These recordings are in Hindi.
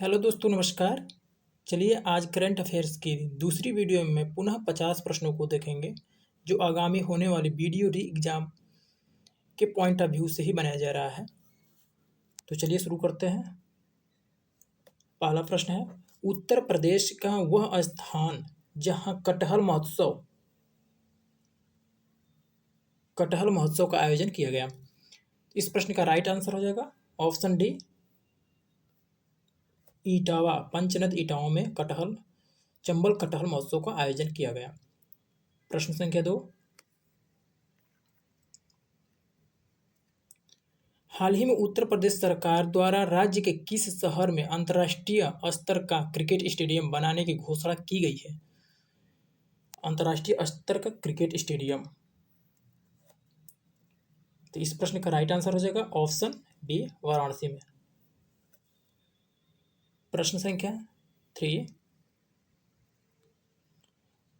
हेलो दोस्तों, नमस्कार। चलिए आज करंट अफेयर्स की दूसरी वीडियो में पुनः 50 प्रश्नों को देखेंगे जो आगामी होने वाली वीडियो री एग्ज़ाम के पॉइंट ऑफ व्यू से ही बनाया जा रहा है। तो चलिए शुरू करते हैं। पहला प्रश्न है, उत्तर प्रदेश का वह स्थान जहां कटहल महोत्सव का आयोजन किया गया। इस प्रश्न का राइट आंसर हो जाएगा ऑप्शन डी, इटावा। पंचनद इटावा में चंबल कटहल महोत्सव का आयोजन किया गया। प्रश्न संख्या 2, हाल ही में उत्तर प्रदेश सरकार द्वारा राज्य के किस शहर में अंतर्राष्ट्रीय स्तर का क्रिकेट स्टेडियम बनाने की घोषणा की गई है? अंतर्राष्ट्रीय स्तर का क्रिकेट स्टेडियम। तो इस प्रश्न का राइट आंसर हो जाएगा ऑप्शन बी, वाराणसी में। प्रश्न संख्या 3,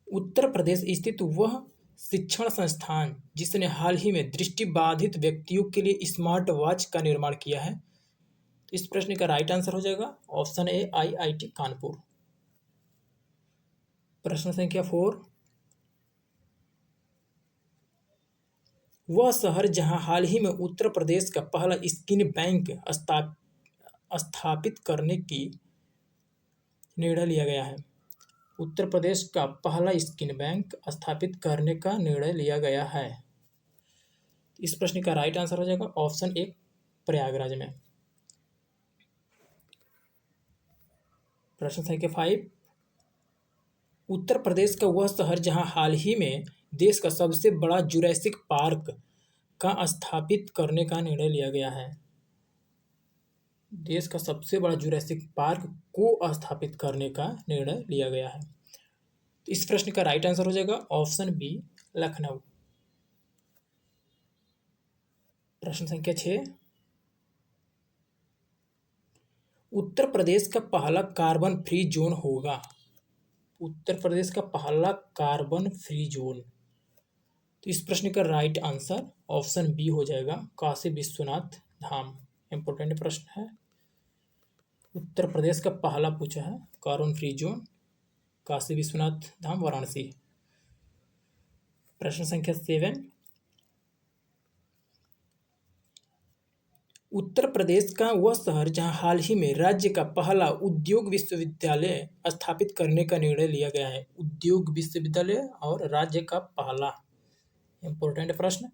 उत्तर प्रदेश स्थित वह शिक्षण संस्थान जिसने हाल ही में दृष्टिबाधित व्यक्तियों के लिए स्मार्ट वॉच का निर्माण किया है। तो इस प्रश्न का राइट आंसर हो जाएगा ऑप्शन ए, आईआईटी कानपुर। प्रश्न संख्या 4, वह शहर जहां हाल ही में उत्तर प्रदेश का पहला स्किन बैंक स्थापित करने की निर्णय लिया गया है। उत्तर प्रदेश का पहला स्किन बैंक स्थापित करने का निर्णय लिया गया है। इस प्रश्न का राइट आंसर हो जाएगा ऑप्शन ए, प्रयागराज में। प्रश्न संख्या 5, उत्तर प्रदेश का वह शहर जहां हाल ही में देश का सबसे बड़ा जुरैसिक पार्क का स्थापित करने का निर्णय लिया गया है। देश का सबसे बड़ा जुरैसिक पार्क को स्थापित करने का निर्णय लिया गया है। तो इस प्रश्न का राइट आंसर हो जाएगा ऑप्शन बी, लखनऊ। प्रश्न संख्या 6, उत्तर प्रदेश का पहला कार्बन फ्री जोन होगा। उत्तर प्रदेश का पहला कार्बन फ्री जोन। तो इस प्रश्न का राइट आंसर ऑप्शन बी हो जाएगा, काशी विश्वनाथ धाम। इंपॉर्टेंट प्रश्न है। उत्तर प्रदेश का पहला पूछा है carbon free zone, Kashi Vishwanath Dham, Varanasi. प्रश्न संख्या 7, उत्तर प्रदेश का वह शहर जहां हाल ही में राज्य का पहला उद्योग विश्वविद्यालय स्थापित करने का निर्णय लिया गया है। उद्योग विश्वविद्यालय और राज्य का पहला। इंपॉर्टेंट प्रश्न।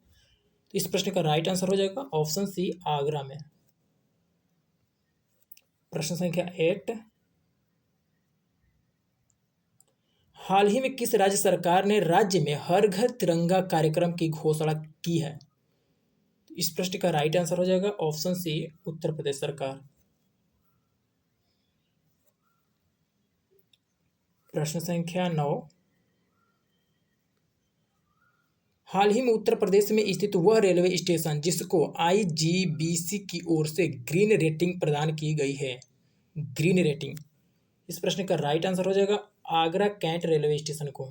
इस प्रश्न का राइट आंसर हो जाएगा ऑप्शन सी, आगरा में। प्रश्न संख्या 8, हाल ही में किस राज्य सरकार ने राज्य में हर घर तिरंगा कार्यक्रम की घोषणा की है? इस प्रश्न का राइट आंसर हो जाएगा ऑप्शन सी, उत्तर प्रदेश सरकार। प्रश्न संख्या 9, हाल ही में उत्तर प्रदेश में स्थित वह रेलवे स्टेशन जिसको आईजीबीसी की ओर से ग्रीन रेटिंग प्रदान की गई है। Green rating. इस प्रश्न का राइट आंसर हो जाएगा आगरा कैंट रेलवे स्टेशन को।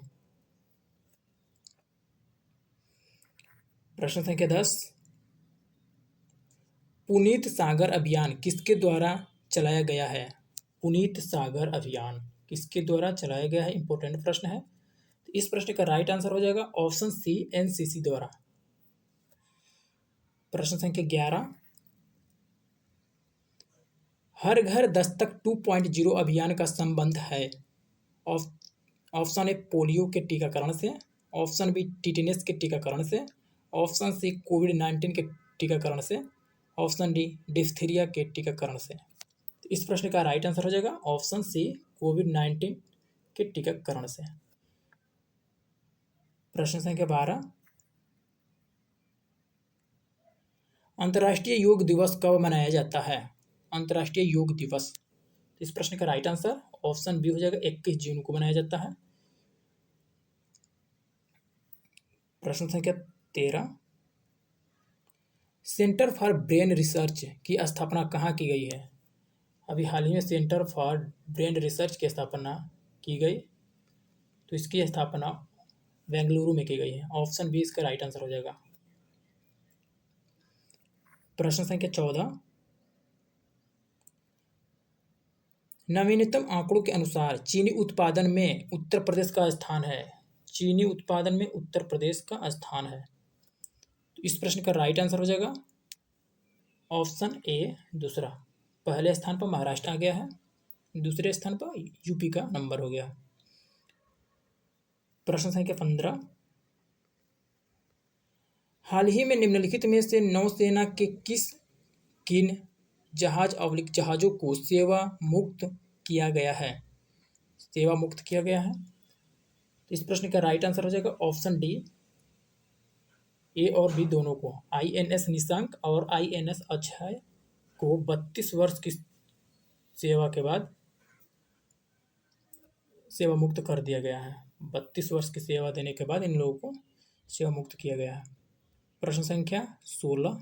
प्रश्न संख्या 10, पुनीत सागर अभियान किसके द्वारा चलाया गया है? पुनीत सागर अभियान किसके द्वारा चलाया गया है? इंपॉर्टेंट प्रश्न है। इस प्रश्न का राइट आंसर हो जाएगा ऑप्शन सी, एनसीसी द्वारा। प्रश्न संख्या 11, हर घर दस्तक 2.0 अभियान का संबंध है। ऑप्शन ए, पोलियो के टीकाकरण से। ऑप्शन बी, टिटेनस के टीकाकरण से। ऑप्शन सी, कोविड-19 के टीकाकरण से। ऑप्शन डी, डिप्थीरिया के टीकाकरण से। इस प्रश्न का राइट आंसर हो जाएगा ऑप्शन सी, कोविड-19 के टीकाकरण से। प्रश्न संख्या 12, अंतर्राष्ट्रीय योग दिवस कब मनाया जाता है? अंतर्राष्ट्रीय योग दिवस। इस प्रश्न का राइट आंसर ऑप्शन बी हो जाएगा, 21 जून को मनाया जाता है। प्रश्न संख्या 13, सेंटर फॉर ब्रेन रिसर्च की स्थापना कहाँ की गई है? अभी हाल ही में सेंटर फॉर ब्रेन रिसर्च की स्थापना की गई। तो इसकी स्थापना बेंगलुरु में की गई है। ऑप्शन बी इसका राइट आंसर हो जाएगा। प्रश्न संख्या 14, नवीनतम आंकड़ों के अनुसार चीनी उत्पादन में उत्तर प्रदेश का स्थान है। चीनी उत्पादन में उत्तर प्रदेश का स्थान है। तो इस प्रश्न का राइट आंसर हो जाएगा ऑप्शन ए दूसरा। पहले स्थान पर महाराष्ट्र आ गया है, दूसरे स्थान पर यूपी का नंबर हो गया। प्रश्न संख्या 15, हाल ही में निम्नलिखित में से नौसेना के किन जहाजों को सेवा मुक्त किया गया है? सेवा मुक्त किया गया है। तो इस प्रश्न का राइट आंसर हो जाएगा ऑप्शन डी, ए और बी दोनों को। INS निशंक और INS अक्षय को 32 वर्ष की सेवा के बाद सेवा मुक्त कर दिया गया है। 32 वर्ष की सेवा देने के बाद इन लोगों को सेवा मुक्त किया गया है। प्रश्न संख्या 16,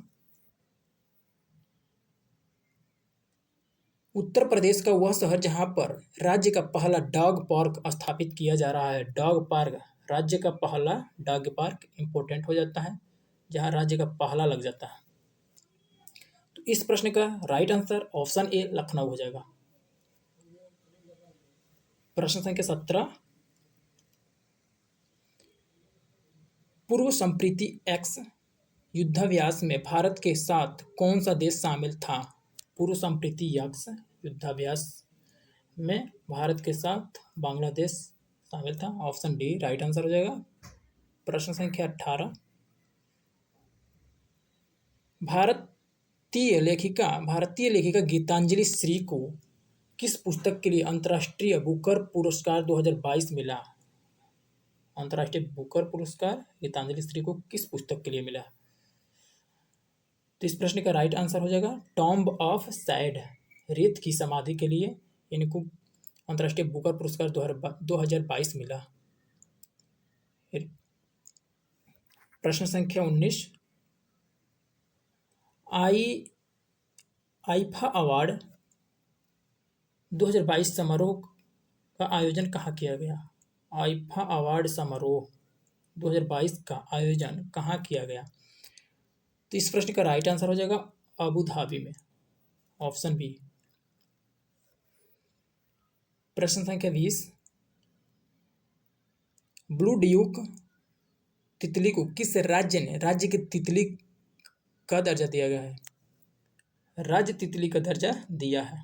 उत्तर प्रदेश का वह शहर जहां पर राज्य का पहला डॉग पार्क स्थापित किया जा रहा है। डॉग पार्क, राज्य का पहला डॉग पार्क इंपॉर्टेंट हो जाता है जहां राज्य का पहला लग जाता है। तो इस प्रश्न का right answer option A Lucknow हो जाएगा। प्रश्न संख्या 17, पूर्व संप्रीति एक्स युद्धाभ्यास में भारत के साथ कौन सा देश शामिल था? पूर्व संप्रीति एक्स युद्धाभ्यास में भारत के साथ बांग्लादेश शामिल था। ऑप्शन डी राइट आंसर हो जाएगा। प्रश्न संख्या 18, भारतीय लेखिका गीतांजलि श्री को किस पुस्तक के लिए अंतर्राष्ट्रीय बुकर पुरस्कार 2022 मिला? अंतर्राष्ट्रीय बुकर पुरस्कार गीतांजलि श्री को किस पुस्तक के लिए मिला? तो इस प्रश्न का राइट आंसर हो जाएगा टॉम्ब ऑफ सैड, रेत की समाधि के लिए इनको अंतर्राष्ट्रीय बुकर पुरस्कार 2022 मिला। प्रश्न संख्या 19, आईफा अवार्ड 2022 समारोह का आयोजन कहाँ किया गया? आईफा अवार्ड समारोह 2022 का आयोजन कहाँ किया गया? तो इस प्रश्न का राइट आंसर हो जाएगा अबू धाबी में। Option B. प्रश्न संख्या 20, ब्लू ड्यूक तितली को किस राज्य की तितली का दर्जा दिया गया है? राज्य तितली का दर्जा दिया है।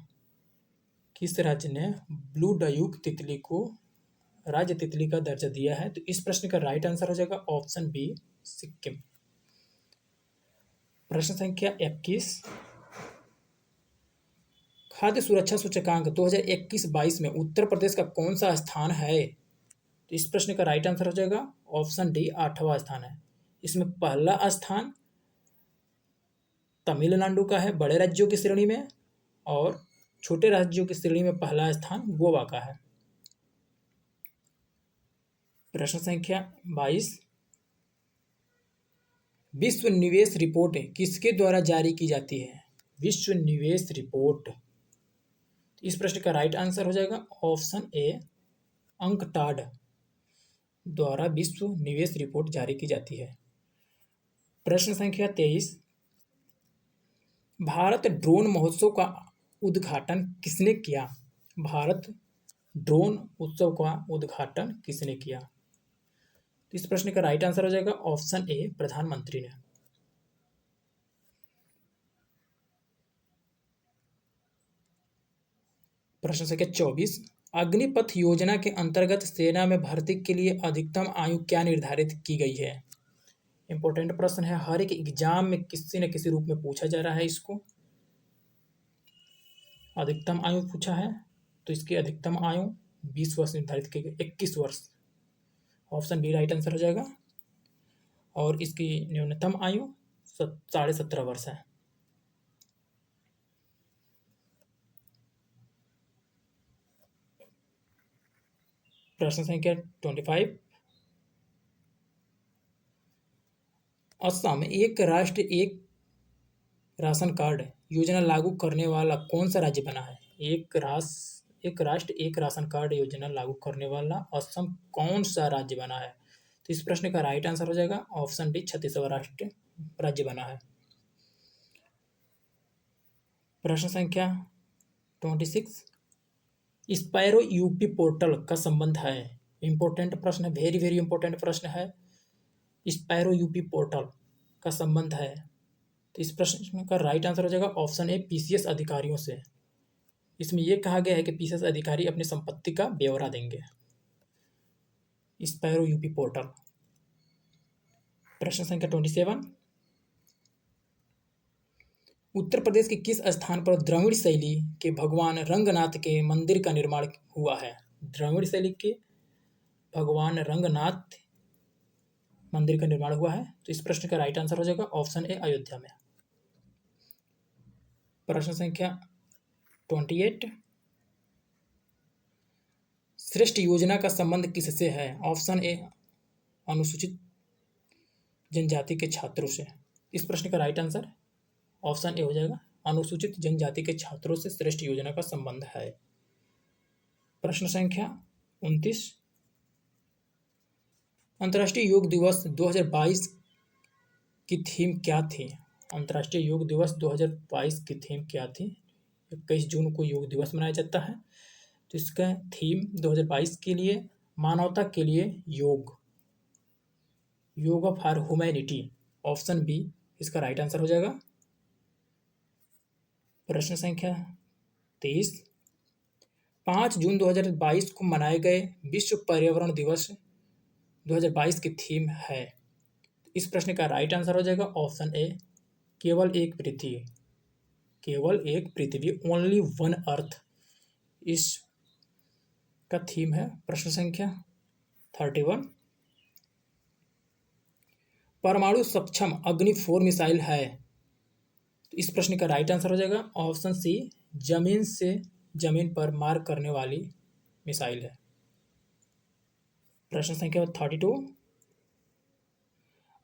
किस राज्य ने ब्लू ड्यूक तितली को राज्य तितली का दर्जा दिया है? तो इस प्रश्न का राइट आंसर हो जाएगा ऑप्शन बी, सिक्किम। प्रश्न संख्या 21, खाद्य सुरक्षा सूचकांक 2021-22 में उत्तर प्रदेश का कौन सा स्थान है? तो इस प्रश्न का राइट आंसर हो जाएगा ऑप्शन डी, 8वां स्थान है। इसमें पहला स्थान तमिलनाडु का है बड़े राज्यों की श्रेणी में, और छोटे राज्यों की श्रेणी में पहला स्थान गोवा का है। प्रश्न संख्या 22, विश्व निवेश रिपोर्ट किसके द्वारा जारी की जाती है? विश्व निवेश रिपोर्ट, इस प्रश्न का राइट आंसर हो जाएगा ऑप्शन ए, अंकटाड द्वारा विश्व निवेश रिपोर्ट जारी की जाती है। प्रश्न संख्या 23, भारत ड्रोन महोत्सव का उद्घाटन किसने किया? भारत ड्रोन उत्सव का उद्घाटन किसने किया? तो इस प्रश्न का राइट आंसर हो जाएगा ऑप्शन ए, प्रधानमंत्री ने। प्रश्न संख्या 24, अग्निपथ योजना के अंतर्गत सेना में भर्ती के लिए अधिकतम आयु क्या निर्धारित की गई है? इंपॉर्टेंट प्रश्न है, हर एक एग्जाम में किसी न किसी रूप में पूछा जा रहा है इसको। अधिकतम आयु पूछा है तो इसकी अधिकतम आयु 20 वर्ष निर्धारित की गई, 21 वर्ष। ऑप्शन बी राइट आंसर हो जाएगा। और इसकी न्यूनतम आयु 17.5 वर्ष है। प्रश्न संख्या 25, असम एक राष्ट्र एक राशन कार्ड योजना लागू करने वाला कौन सा राज्य बना है? एक राष्ट्र एक राशन कार्ड योजना लागू करने वाला असम कौन सा राज्य बना है? तो इस प्रश्न का राइट आंसर हो जाएगा ऑप्शन डी, छत्तीसगढ़ राष्ट्र राज्य बना है। प्रश्न संख्या 26, स्पैरो यूपी पोर्टल का संबंध है? इंपॉर्टेंट प्रश्न है, वेरी वेरी इंपॉर्टेंट प्रश्न है। स्पैरो यूपी पोर्टल का संबंध है, तो इस प्रश्न का राइट आंसर हो जाएगा ऑप्शन ए, पीसीएस अधिकारियों से। इसमें यह कहा गया है कि पीसीएस अधिकारी अपनी संपत्ति का ब्यौरा देंगे। Sparrow UP portal. प्रश्न संख्या 27, उत्तर प्रदेश के किस स्थान पर द्रविड़ शैली के भगवान रंगनाथ के मंदिर का निर्माण हुआ है? द्रविड़ शैली के भगवान रंगनाथ मंदिर का निर्माण हुआ है, तो इस प्रश्न का राइट आंसर हो जाएगा ऑप्शन ए, अयोध्या में। प्रश्न संख्या 28, श्रेष्ठ योजना का संबंध किससे है? ऑप्शन ए, अनुसूचित जनजाति के छात्रों से। इस प्रश्न का राइट आंसर ऑप्शन ए हो जाएगा, अनुसूचित जनजाति के छात्रों से श्रेष्ठ योजना का संबंध है। प्रश्न संख्या 29, अंतर्राष्ट्रीय योग दिवस 2022 की थीम क्या थी? अंतर्राष्ट्रीय योग दिवस 2022 की थीम क्या थी? 21 जून को योग दिवस मनाया जाता है, तो इसका थीम 2022 के लिए मानवता के लिए योग, योग फॉर ह्यूमैनिटी, ऑप्शन बी इसका राइट आंसर हो जाएगा। प्रश्न संख्या 23, 5 जून 2022 को मनाए गए विश्व पर्यावरण दिवस 2022 की थीम है। इस प्रश्न का राइट आंसर हो जाएगा ऑप्शन ए, केवल एक पृथ्वी, केवल एक पृथ्वी, ओनली वन अर्थ, इस का थीम है। प्रश्न संख्या 31, परमाणु सक्षम अग्नि 4 मिसाइल है, तो इस प्रश्न का राइट आंसर हो जाएगा ऑप्शन सी, जमीन से जमीन पर मार करने वाली मिसाइल है। प्रश्न संख्या 32,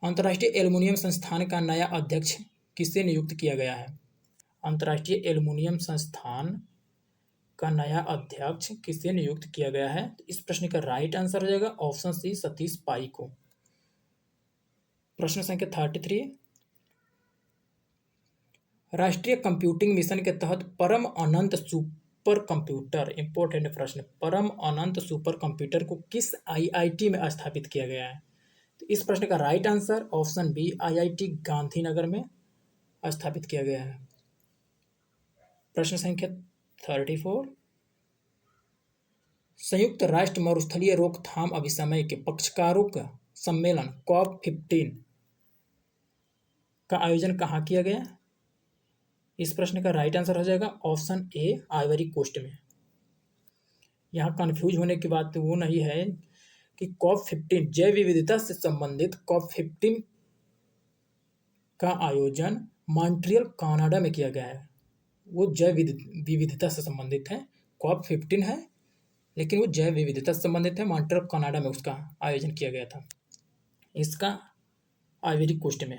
अंतर्राष्ट्रीय एल्युमिनियम संस्थान का नया अध्यक्ष किसे नियुक्त किया गया है? अंतर्राष्ट्रीय एल्युमिनियम संस्थान का नया अध्यक्ष किसे नियुक्त किया गया है? तो इस प्रश्न का राइट आंसर हो जाएगा ऑप्शन सी, सतीश पाई को। प्रश्न संख्या 33, राष्ट्रीय कंप्यूटिंग मिशन के तहत परम अनंत सुपर कंप्यूटर, इंपॉर्टेंट प्रश्न, परम अनंत सुपर कंप्यूटर को किस आईआईटी में स्थापित किया गया है? तो इस प्रश्न का right answer option B, IIT Gandhinagar में स्थापित किया गया है। प्रश्न संख्या 34, संयुक्त राष्ट्र मरुस्थलीय रोकथाम अभिसमय के पक्षकारों का सम्मेलन COP15 का आयोजन कहाँ किया गया? इस प्रश्न का राइट आंसर हो जाएगा ऑप्शन ए, आइवरी कोस्ट में। यहाँ कंफ्यूज होने की बात वो नहीं है कि COP15 जैव विविधता से संबंधित COP15 का आयोजन मॉन्ट्रियल कनाडा में किया गया है, वो जैव विविधता से संबंधित है। COP15 है लेकिन वो जैव विविधता से संबंधित है, मॉन्ट्रियल कनाडा में उसका आयोजन किया गया था, इसका आइवरी कोस्ट में।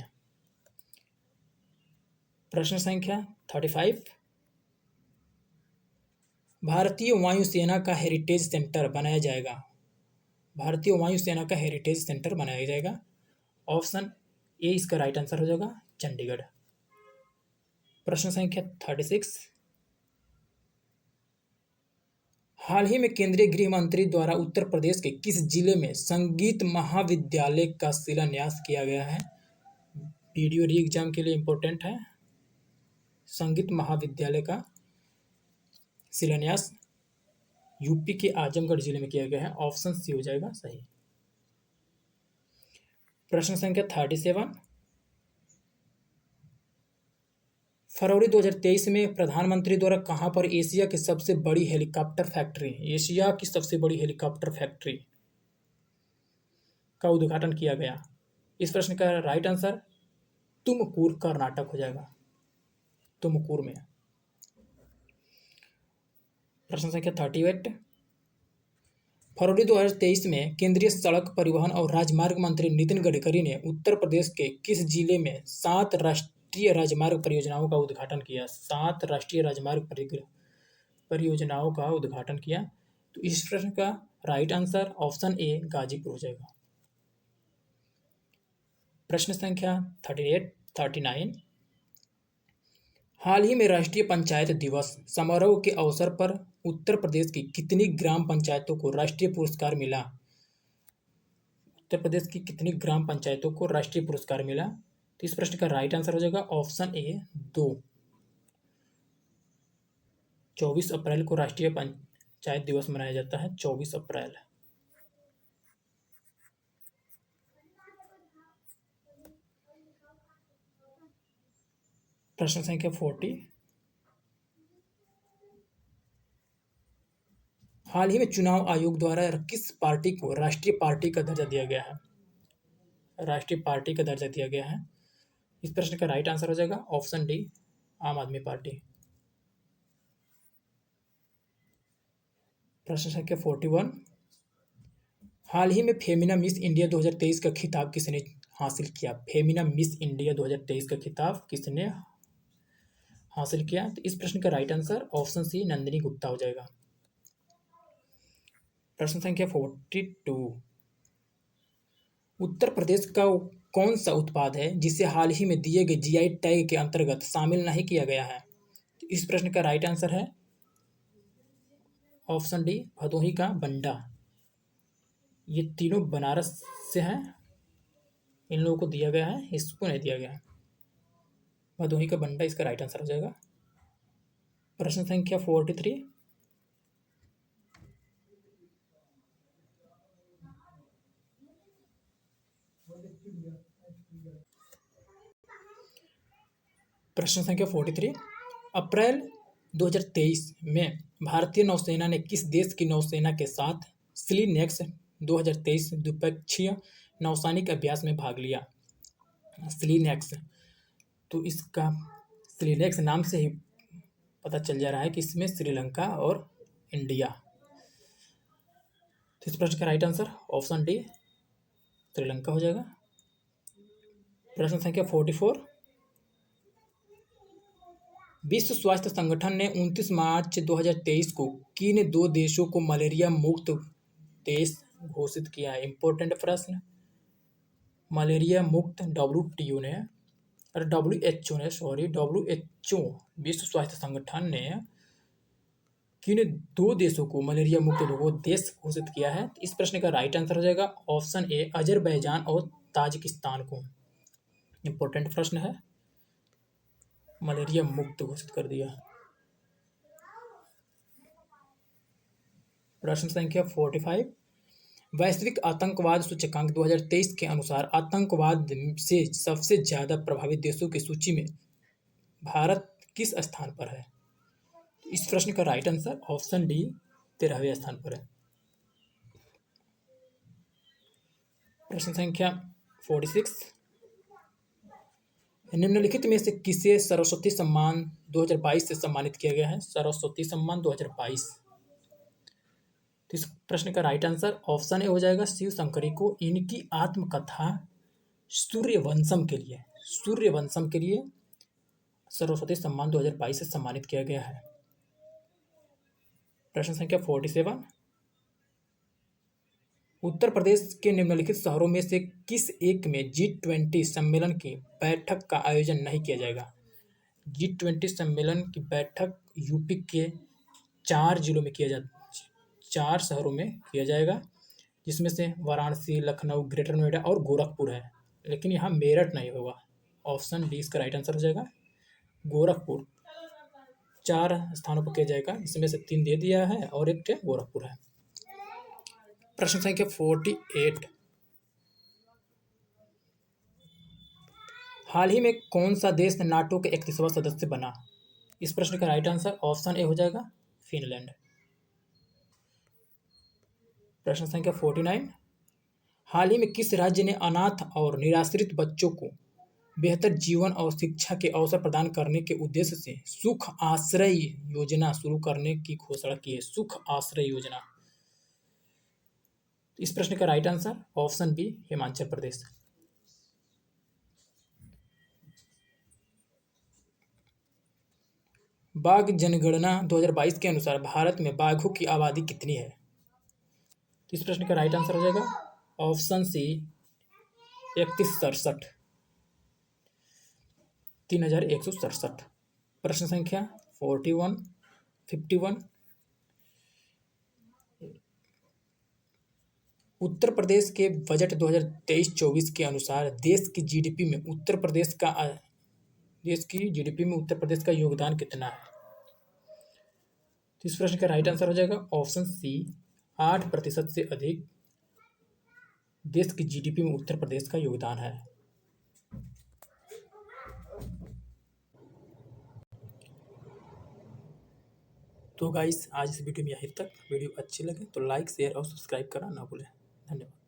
प्रश्न संख्या 35, भारतीय वायुसेना का हेरिटेज सेंटर बनाया जाएगा, भारतीय वायुसेना का हेरिटेज सेंटर बनाया जाएगा, ऑप्शन ए इसका राइट आंसर हो जाएगा, चंडीगढ़। प्रश्न संख्या 36, हाल ही में केंद्रीय गृह मंत्री द्वारा उत्तर प्रदेश के किस जिले में संगीत महाविद्यालय का शिलान्यास किया गया है? वीडियो री एग्जाम के लिए इंपॉर्टेंट है। संगीत महाविद्यालय का शिलान्यास यूपी के आजमगढ़ जिले में किया गया है, ऑप्शन सी हो जाएगा सही। प्रश्न संख्या 37, फरवरी 2023 में प्रधानमंत्री द्वारा कहां पर एशिया की सबसे बड़ी हेलीकॉप्टर फैक्ट्री, एशिया की सबसे बड़ी हेलीकॉप्टर फैक्ट्री का उद्घाटन किया गया? इस प्रश्न का राइट आंसर तुमकुर, कर्नाटक हो जाएगा, तुमकुर में। प्रश्न संख्या 38, फरवरी 2023 में केंद्रीय सड़क परिवहन और राजमार्ग मंत्री नितिन गडकरी ने उत्तर प्रदेश के किस जिले में 7 राष्ट्रीय राजमार्ग परियोजनाओं का उद्घाटन किया? 7 राष्ट्रीय राजमार्ग परियोजनाओं का उद्घाटन किया, तो इस प्रश्न का right answer option A, Ghazipur हो जाएगा। प्रश्न संख्या 39, हाल ही में राष्ट्रीय पंचायत दिवस समारोह के अवसर पर उत्तर प्रदेश की कितनी ग्राम पंचायतों को राष्ट्रीय पुरस्कार मिला? उत्तर प्रदेश की कितनी ग्राम पंचायतों को राष्ट्रीय पुरस्कार मिला? तो इस प्रश्न का राइट आंसर हो जाएगा ऑप्शन ए 2। 24 अप्रैल को राष्ट्रीय पंचायत दिवस मनाया जाता है, 24 अप्रैल। प्रश्न संख्या 40। हाल ही में चुनाव आयोग द्वारा किस पार्टी को राष्ट्रीय पार्टी का दर्जा दिया गया है? राष्ट्रीय पार्टी का दर्जा दिया गया है। इस प्रश्न का राइट आंसर हो जाएगा ऑप्शन डी, आम आदमी पार्टी। प्रश्न संख्या 41। हाल ही में फेमिना मिस इंडिया 2023 का खिताब किसने हासिल किया? फेमिना मिस इंडिया 2023 का खिताब किसने हासिल किया? तो इस प्रश्न का right answer option C, Nandini Gupta हो जाएगा। प्रश्न संख्या 42। उत्तर प्रदेश का कौन सा उत्पाद है जिसे हाल ही में दिए गए जीआई टैग के अंतर्गत शामिल नहीं किया गया है? तो इस प्रश्न का राइट आंसर है ऑप्शन डी, भदोही का बंडा। ये तीनों बनारस से हैं, इन लोगों को दिया गया है, इसको नहीं दिया गया है। भदोही का बंडा इसका राइट आंसर हो जाएगा। प्रश्न संख्या 43। प्रश्न संख्या 43। अप्रैल 2023 में भारतीय नौसेना ने किस देश की नौसेना के साथ स्लीनेक्स 2023 द्विपक्षीय नौसैनिक अभ्यास में भाग लिया? स्लीनेक्स, तो इसका स्लीनेक्स नाम से ही पता चल जा रहा है कि इसमें श्रीलंका और इंडिया। तो इस प्रश्न का right answer option D, Sri Lanka हो जाएगा। प्रश्न संख्या 44। विश्व स्वास्थ्य संगठन ने 29 मार्च 2023 को किन दो देशों को मलेरिया मुक्त देश घोषित किया है? इंपॉर्टेंट प्रश्न। मलेरिया मुक्त डब्ल्यूटीओ ने और डब्ल्यूएचओ विश्व स्वास्थ्य संगठन ने किन दो देशों को मलेरिया मुक्त देश घोषित किया है? इस प्रश्न का राइट आंसर हो जाएगा ऑप्शन ए, अजरबैजान और ताजिकिस्तान को। इंपॉर्टेंट प्रश्न है, मलेरिया मुक्त घोषित कर दिया। प्रश्न संख्या 45। वैश्विक आतंकवाद सूचकांक 2023 के अनुसार आतंकवाद से सबसे ज्यादा प्रभावित देशों की सूची में भारत किस स्थान पर है? इस प्रश्न का राइट आंसर ऑप्शन डी, 13वें स्थान पर है। प्रश्न संख्या 46। निम्नलिखित में से किसे सरस्वती सम्मान 2022 से सम्मानित किया गया है? सरस्वती सम्मान 2022। तो इस प्रश्न का राइट आंसर ऑप्शन ए हो जाएगा, शिव शंकरी को। इनकी आत्मकथा सूर्यवंशम के लिए सरस्वती सम्मान 2022 से सम्मानित किया गया है। प्रश्न संख्या 47। उत्तर प्रदेश के निम्नलिखित शहरों में से किस एक में G20 सम्मेलन की बैठक का आयोजन नहीं किया जाएगा? G20 सम्मेलन की बैठक यूपी के 4 जिलों में 4 शहरों में किया जाएगा, जिसमें से वाराणसी, लखनऊ, ग्रेटर नोएडा और गोरखपुर है, लेकिन यहाँ मेरठ नहीं होगा। ऑप्शन डी इसका राइट आंसर हो जाएगा, गोरखपुर। 4 स्थानों पर किया जाएगा, इसमें से 3 दे दिया है और एक गोरखपुर है। प्रश्न संख्या 48। हाल ही में कौन सा देश नाटो के 31वां सदस्य बना? इस प्रश्न का राइट आंसर ऑप्शन ए हो जाएगा, फिनलैंड। प्रश्न संख्या 49। हाल ही में किस राज्य ने अनाथ और निराश्रित बच्चों को बेहतर जीवन और शिक्षा के अवसर प्रदान करने के उद्देश्य से सुख आश्रय योजना शुरू करने की घोषणा की है? सुख आश्रय योजना। इस प्रश्न का right answer option B, Himachal Pradesh. बाघ जनगणना 2022 के अनुसार भारत में बाघों की आबादी कितनी है? इस प्रश्न का राइट आंसर हो जाएगा ऑप्शन सी, 3167, 3167। प्रश्न संख्या 51। उत्तर प्रदेश के बजट 2023-24 के अनुसार देश की जीडीपी में उत्तर प्रदेश का योगदान कितना है? तो इस प्रश्न का राइट आंसर हो जाएगा ऑप्शन सी, 8% से अधिक देश की जीडीपी में उत्तर प्रदेश का योगदान है। तो गाइस, आज इस वीडियो में यहीं तक। वीडियो अच्छी लगे तो लाइक, शेयर और सब्सक्राइब करना ना भूलें। धन्यवाद।